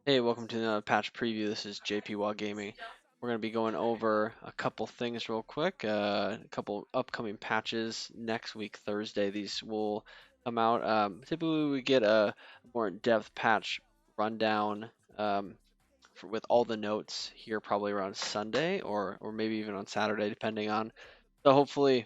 Hey, welcome to the patch preview. This is JPWaugh Gaming. We're going to be going over a couple things real quick. A couple upcoming patches next week, Thursday. These will come out. Typically, we get a more in-depth patch rundown with all the notes here, probably around Sunday or maybe even on Saturday, depending on. So hopefully,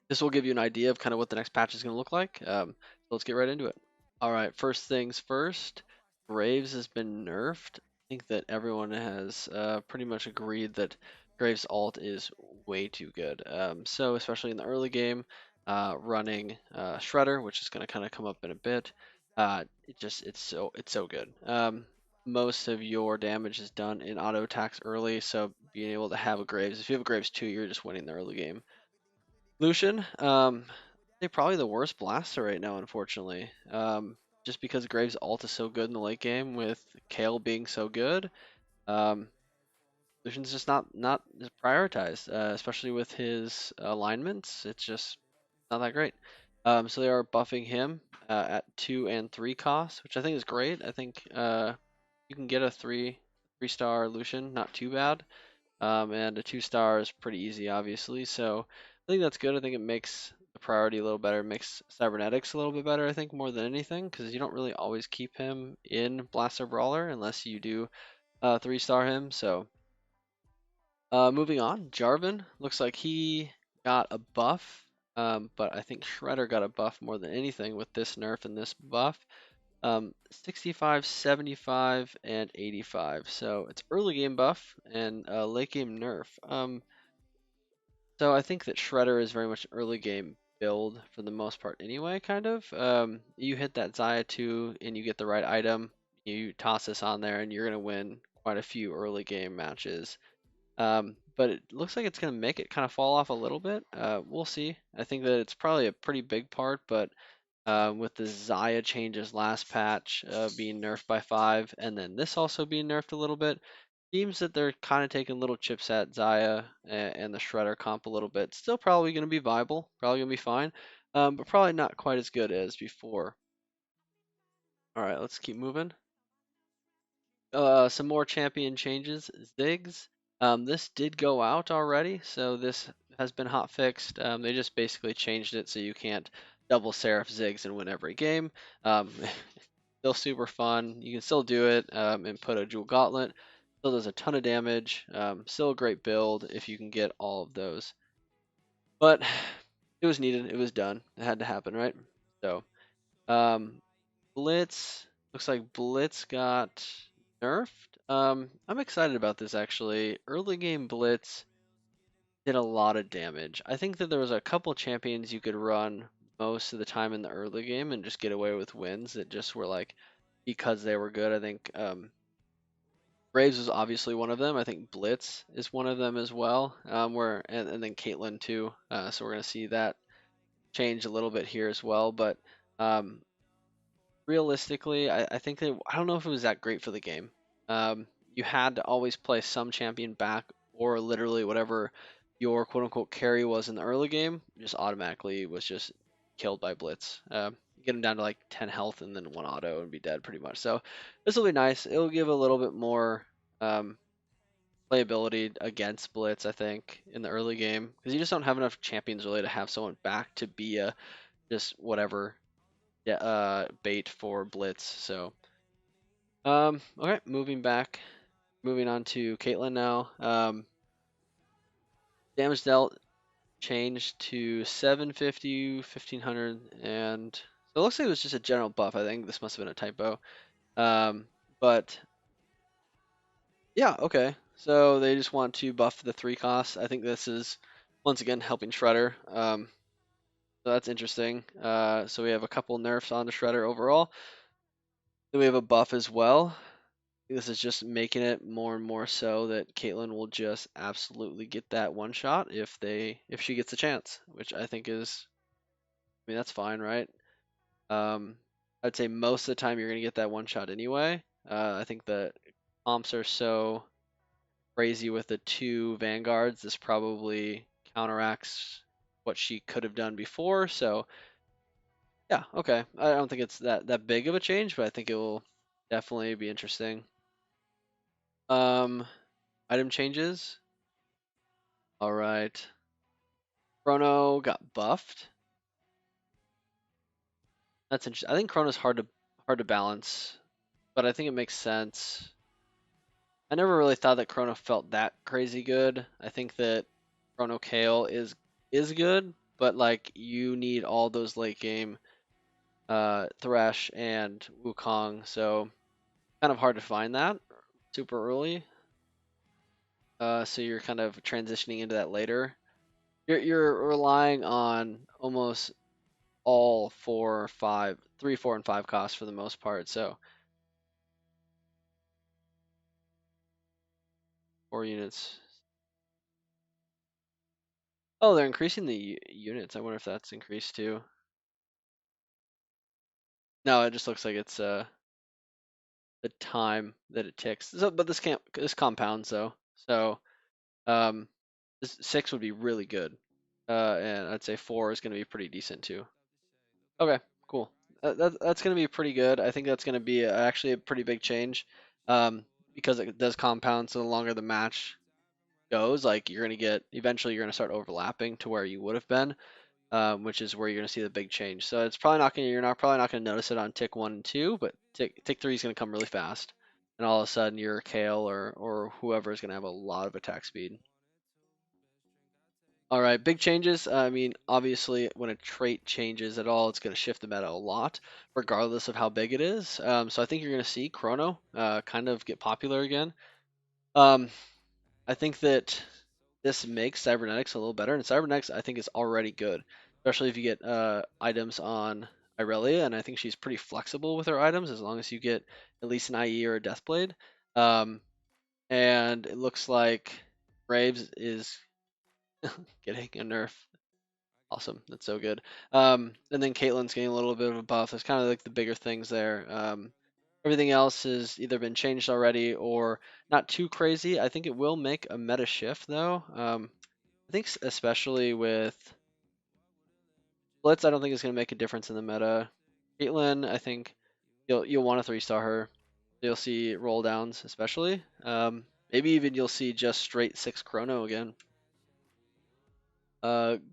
this will give you an idea of kind of what the next patch is going to look like. So let's get right into it. All right, first things first, Graves has been nerfed. I think that everyone has pretty much agreed that Graves' ult is way too good. So especially in the early game, running Shredder, which is going to kind of come up in a bit, it's so good. Most of your damage is done in auto attacks early, so being able to have a Graves, if you have a Graves 2, you're just winning the early game. Lucian, they're probably the worst blaster right now, unfortunately. Just because Graves' ult is so good in the late game with Kale being so good, um, Lucian's just not prioritized, especially with his alignments. It's just not that great. So they are buffing him at 2 and 3 costs, which I think is great. I think you can get a three-star Lucian, not too bad. And a 2-star is pretty easy, obviously. So I think that's good. I think it makes the priority a little better, makes cybernetics a little bit better, I think, more than anything, because you don't really always keep him in Blaster Brawler unless you do 3-star him. So moving on, Jarvan looks like he got a buff, but I think Shredder got a buff more than anything with this nerf and this buff. 65, 75, and 85. So it's early game buff and late game nerf. So I think that Shredder is very much an early game build for the most part anyway, kind of. You hit that Xayah 2 and you get the right item, you toss this on there and you're going to win quite a few early game matches. But it looks like it's going to make it kind of fall off a little bit. We'll see. I think that it's probably a pretty big part, but with the Xayah changes last patch being nerfed by 5, and then this also being nerfed a little bit, seems that they're kind of taking little chips at Xayah and the Shredder comp a little bit. Still probably going to be viable, probably going to be fine, but probably not quite as good as before. All right, let's keep moving. Some more champion changes. Ziggs. This did go out already, so this has been hot fixed. They just basically changed it so you can't double Seraph Ziggs and win every game. Still super fun. You can still do it and put a Jewel Gauntlet. Still does a ton of damage. Still a great build if you can get all of those. But it was needed. It was done. It had to happen, right? So, Blitz. Looks like Blitz got nerfed. I'm excited about this actually. Early game Blitz did a lot of damage. I think that there was a couple champions you could run most of the time in the early game and just get away with wins that just were like because they were good. I think Graves was obviously one of them. I think Blitz is one of them as well. And then Catelynn too. So we're gonna see that change a little bit here as well. But um, realistically, I think that I don't know if it was that great for the game. You had to always play some champion back, or literally whatever your quote unquote carry was in the early game, just automatically was just killed by Blitz. Get him down to like 10 health and then one auto and be dead pretty much. So this will be nice. It'll give a little bit more um, playability against Blitz, I think, in the early game because you just don't have enough champions really to have someone back to be a just whatever bait for Blitz. So okay, moving on to Catelynn now. Damage dealt changed to 750, 1500, and so it looks like it was just a general buff. I think this must have been a typo. But yeah, okay. So they just want to buff the 3 costs. I think this is once again helping Shredder. So that's interesting. So we have a couple nerfs on the Shredder overall. Then we have a buff as well. This is just making it more and more so that Catelynn will just absolutely get that one shot if she gets a chance, which I think is, I mean, that's fine, right? I'd say most of the time you're gonna get that one shot anyway. I think the comps are so crazy with the 2 vanguards. This probably counteracts what she could have done before. So yeah, okay. I don't think it's that big of a change, but I think it will Definitely be interesting. Item changes. All right. Chrono got buffed. That's interesting. I think Chrono's hard to balance, but I think it makes sense. I never really thought that Chrono felt that crazy good. I think that Chrono Kale is good, but like you need all those late game Thresh and Wukong, so kind of hard to find that super early. So you're kind of transitioning into that later. You're relying on almost all 3, 4, and 5 costs for the most part. So 4 units. Oh, they're increasing the units. I wonder if that's increased too. No, it just looks like it's the time that it ticks. So, but this compounds though. So um, this 6 would be really good, and I'd say 4 is going to be pretty decent too. Okay, cool. That's going to be pretty good. I think that's going to be actually a pretty big change, because it does compound. So the longer the match goes, like you're going to get eventually you're going to start overlapping to where you would have been, which is where you're going to see the big change. So it's probably not going to you're not probably not going to notice it on tick 1 and 2, but tick 3 is going to come really fast, and all of a sudden your Kale or whoever is going to have a lot of attack speed. All right, big changes. I mean, obviously, when a trait changes at all, it's going to shift the meta a lot, regardless of how big it is. So I think you're going to see Chrono kind of get popular again. Um, I think that this makes Cybernetics a little better, and Cybernetics I think is already good, especially if you get items on Irelia, and I think she's pretty flexible with her items as long as you get at least an IE or a Deathblade. Um, and it looks like Graves is getting a nerf. Awesome, that's so good. And then Catelynn's getting a little bit of a buff. It's kind of like the bigger things there. Everything else has either been changed already or not too crazy. I think it will make a meta shift though. I think especially with Blitz, I don't think it's going to make a difference in the meta. Caitlyn, I think you'll want to 3-star her. You'll see roll downs, especially. Maybe even you'll see just straight 6 chrono again.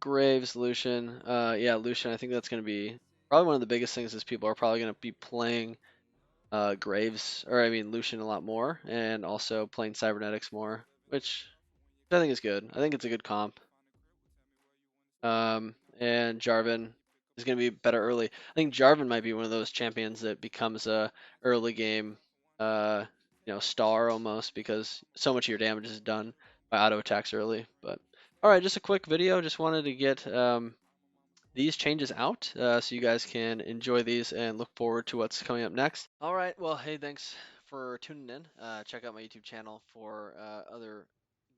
Graves, Lucian. Yeah, Lucian. I think that's going to be probably one of the biggest things is people are probably going to be playing Graves, or I mean Lucian a lot more, and also playing Cybernetics more, which I think is good. I think it's a good comp. And Jarvan is going to be better early. I think Jarvan might be one of those champions that becomes a early game, uh, star almost because so much of your damage is done by auto attacks early. But all right, just a quick video. Just wanted to get these changes out so you guys can enjoy these and look forward to what's coming up next. All right, well, hey, thanks for tuning in. Check out my YouTube channel for other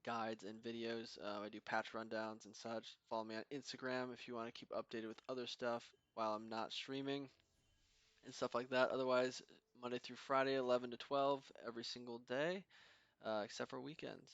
guides and videos. I do patch rundowns and such. Follow me on Instagram if you want to keep updated with other stuff while I'm not streaming and stuff like that. Otherwise, Monday through Friday, 11 to 12, every single day, except for weekends.